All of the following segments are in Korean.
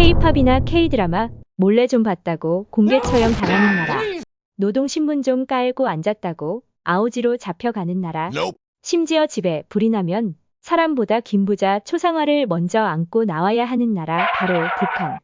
K-팝이나 K-드라마 몰래 좀 봤다고 공개 처형 당하는 나라. 노동신문 좀 깔고 앉았다고 아우지로 잡혀가는 나라. 심지어 집에 불이 나면 사람보다 김부자 초상화를 먼저 안고 나와야 하는 나라 바로 북한.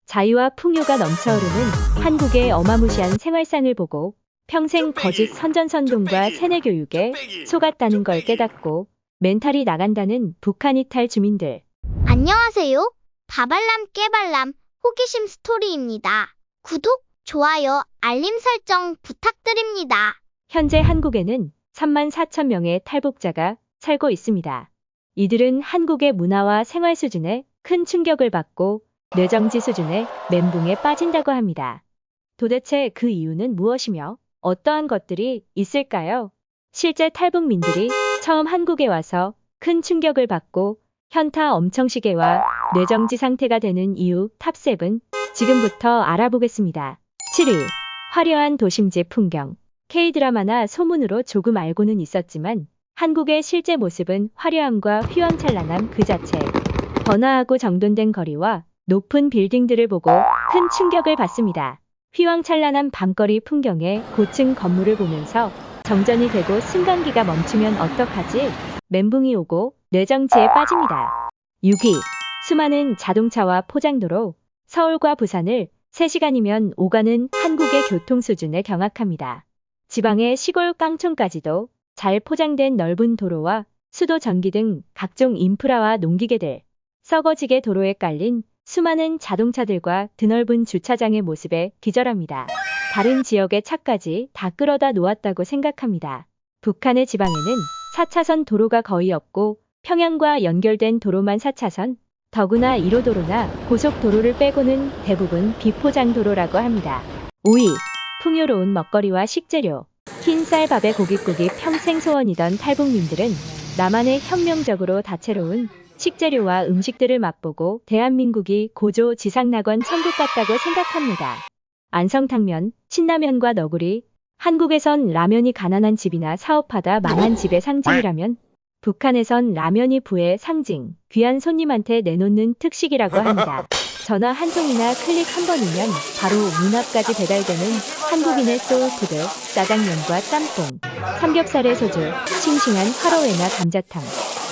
자유와 풍요가 넘쳐흐르는 한국의 어마무시한 생활상을 보고 평생 거짓 선전선동과 세뇌교육에 속았다는 걸 깨닫고 멘탈이 나간다는 북한 이탈 주민들. 안녕하세요. 바발람 깨발람 호기심 스토리입니다. 구독, 좋아요, 알림 설정 부탁드립니다. 현재 한국에는 34,000명의 탈북자가 살고 있습니다. 이들은 한국의 문화와 생활 수준에 큰 충격을 받고 뇌정지 수준의 멘붕에 빠진다고 합니다. 도대체 그 이유는 무엇이며 어떠한 것들이 있을까요? 실제 탈북민들이 처음 한국에 와서 큰 충격을 받고 현타 엄청시계와 뇌정지 상태가 되는 이유 탑7 지금부터 알아보겠습니다. 7위. 화려한 도심지 풍경. K-드라마나 소문으로 조금 알고는 있었지만 한국의 실제 모습은 화려함과 휘황찬란함 그 자체. 번화하고 정돈된 거리와 높은 빌딩들을 보고 큰 충격을 받습니다. 휘황찬란한 밤거리 풍경에 고층 건물을 보면서 정전이 되고 승강기가 멈추면 어떡하지? 멘붕이 오고 뇌정지에 빠집니다. 6위. 수많은 자동차와 포장도로. 서울과 부산을 3시간이면 오가는 한국의 교통 수준에 경악합니다. 지방의 시골 깡촌까지도 잘 포장된 넓은 도로와 수도 전기 등 각종 인프라와 농기계들. 썩어지게 도로에 깔린 수많은 자동차들과 드넓은 주차장의 모습에 기절합니다. 다른 지역의 차까지 다 끌어다 놓았다고 생각합니다. 북한의 지방에는 4차선 도로가 거의 없고 평양과 연결된 도로만 4차선, 더구나 1호도로나 고속도로를 빼고는 대부분 비포장도로라고 합니다. 5위. 풍요로운 먹거리와 식재료. 흰쌀밥에 고깃국이 평생 소원이던 탈북민들은 남한의 혁명적으로 다채로운 식재료와 음식들을 맛보고 대한민국이 고조 지상낙원 천국 같다고 생각합니다. 안성탕면, 신라면과 너구리. 한국에선 라면이 가난한 집이나 사업하다 망한 집의 상징이라면 북한에선 라면이 부의 상징, 귀한 손님한테 내놓는 특식이라고 합니다. 전화 한 통이나 클릭 한 번이면 바로 문 앞까지 배달되는 한국인의 소울푸드, 짜장면과 짬뽕, 삼겹살에 소주, 싱싱한 화로회나 감자탕,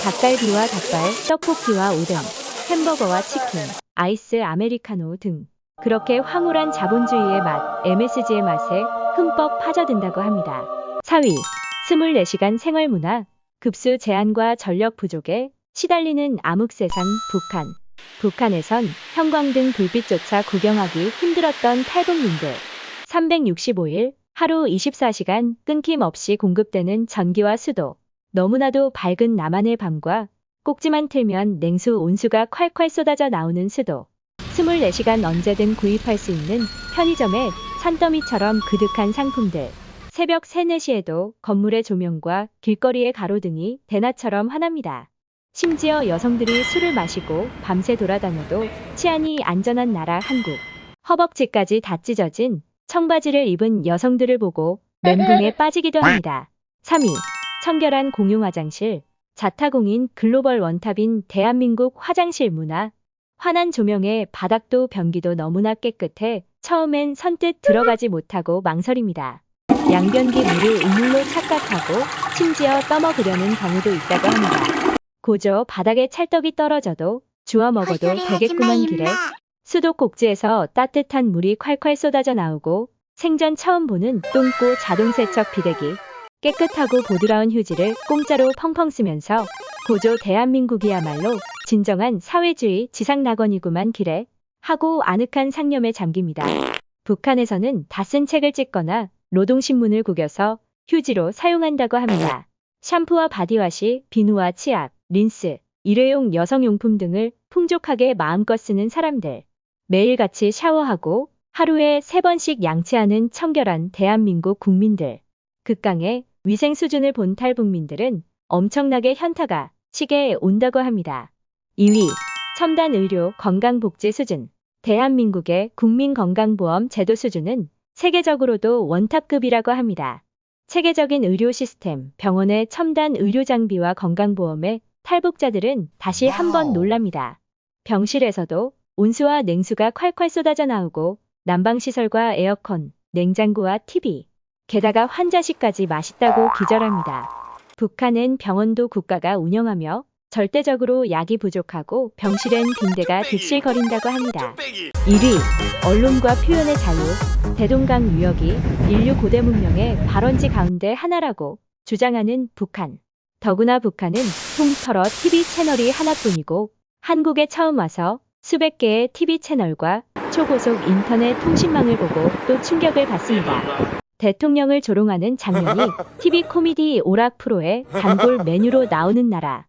닭갈비와 닭발, 떡볶이와 오뎅, 햄버거와 치킨, 아이스 아메리카노 등 그렇게 황홀한 자본주의의 맛, MSG의 맛에 흠뻑 빠져든다고 합니다. 4위. 24시간 생활문화. 급수 제한과 전력 부족에 시달리는 암흑세상 북한. 북한에선 형광등 불빛조차 구경하기 힘들었던 탈북민들. 365일 하루 24시간 끊김없이 공급되는 전기와 수도. 너무나도 밝은 남한의 밤과 꼭지만 틀면 냉수 온수가 콸콸 쏟아져 나오는 수도. 24시간 언제든 구입할 수 있는 편의점에 산더미처럼 그득한 상품들. 새벽 3, 4시에도 건물의 조명과 길거리의 가로등이 대낮처럼 환합니다. 심지어 여성들이 술을 마시고 밤새 돌아다녀도 치안이 안전한 나라 한국. 허벅지까지 다 찢어진 청바지를 입은 여성들을 보고 멘붕에 빠지기도 합니다. 3위. 청결한 공용 화장실. 자타공인 글로벌 원탑인 대한민국 화장실 문화. 환한 조명에 바닥도 변기도 너무나 깨끗해 처음엔 선뜻 들어가지 못하고 망설입니다. 양변기 물을 우물로 착각하고 심지어 떠먹으려는 경우도 있다고 합니다. 고저 바닥에 찰떡이 떨어져도 주워 먹어도 되겠구만 길에. 수도꼭지에서 따뜻한 물이 콸콸 쏟아져 나오고 생전 처음 보는 똥꼬 자동세척 비대기. 깨끗하고 보드라운 휴지를 공짜로 펑펑 쓰면서 고조 대한민국이야말로 진정한 사회주의 지상낙원이구만 길에 하고 아늑한 상념에 잠깁니다. 북한에서는 다 쓴 책을 찍거나 노동신문을 구겨서 휴지로 사용한다고 합니다. 샴푸와 바디와시, 비누와 치약, 린스, 일회용 여성용품 등을 풍족하게 마음껏 쓰는 사람들. 매일같이 샤워하고 하루에 3번씩 양치하는 청결한 대한민국 국민들. 극강의 위생 수준을 본 탈북민들은 엄청나게 현타가 치게 온다고 합니다. 2위. 첨단 의료 건강복지 수준. 대한민국의 국민건강보험 제도 수준은 세계적으로도 원탑급이라고 합니다. 체계적인 의료 시스템, 병원의 첨단 의료 장비와 건강보험에 탈북자들은 다시 한번 놀랍니다. 병실에서도 온수와 냉수가 콸콸 쏟아져 나오고 난방시설과 에어컨, 냉장고와 TV, 게다가 환자실까지 맛있다고 기절합니다. 북한은 병원도 국가가 운영하며 절대적으로 약이 부족하고 병실엔 빈대가 비실거린다고 합니다. 1위, 언론과 표현의 자유, 대동강 유역이 인류 고대 문명의 발원지 가운데 하나라고 주장하는 북한. 더구나 북한은 통틀어 TV 채널이 하나뿐이고 한국에 처음 와서 수백 개의 TV 채널과 초고속 인터넷 통신망을 보고 또 충격을 받습니다. 대통령을 조롱하는 장면이 TV 코미디 오락 프로의 단골 메뉴로 나오는 나라.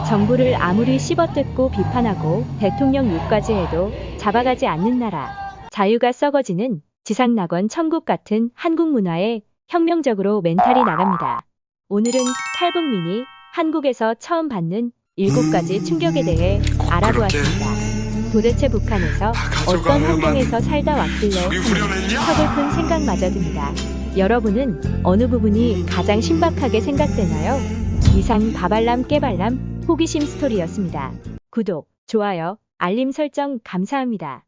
정부를 아무리 씹어뜯고 비판하고 대통령 욕까지 해도 잡아가지 않는 나라. 자유가 썩어지는 지상낙원 천국 같은 한국 문화에 혁명적으로 멘탈이 나갑니다. 오늘은 탈북민이 한국에서 처음 받는 7가지 충격에 대해 알아보았습니다. 도대체 북한에서 어떤 환경에서 살다 왔길래 하는 서글픈 생각마저 듭니다. 여러분은 어느 부분이 가장 신박하게 생각되나요? 이상 바발람 깨발람 호기심 스토리였습니다. 구독, 좋아요, 알림 설정 감사합니다.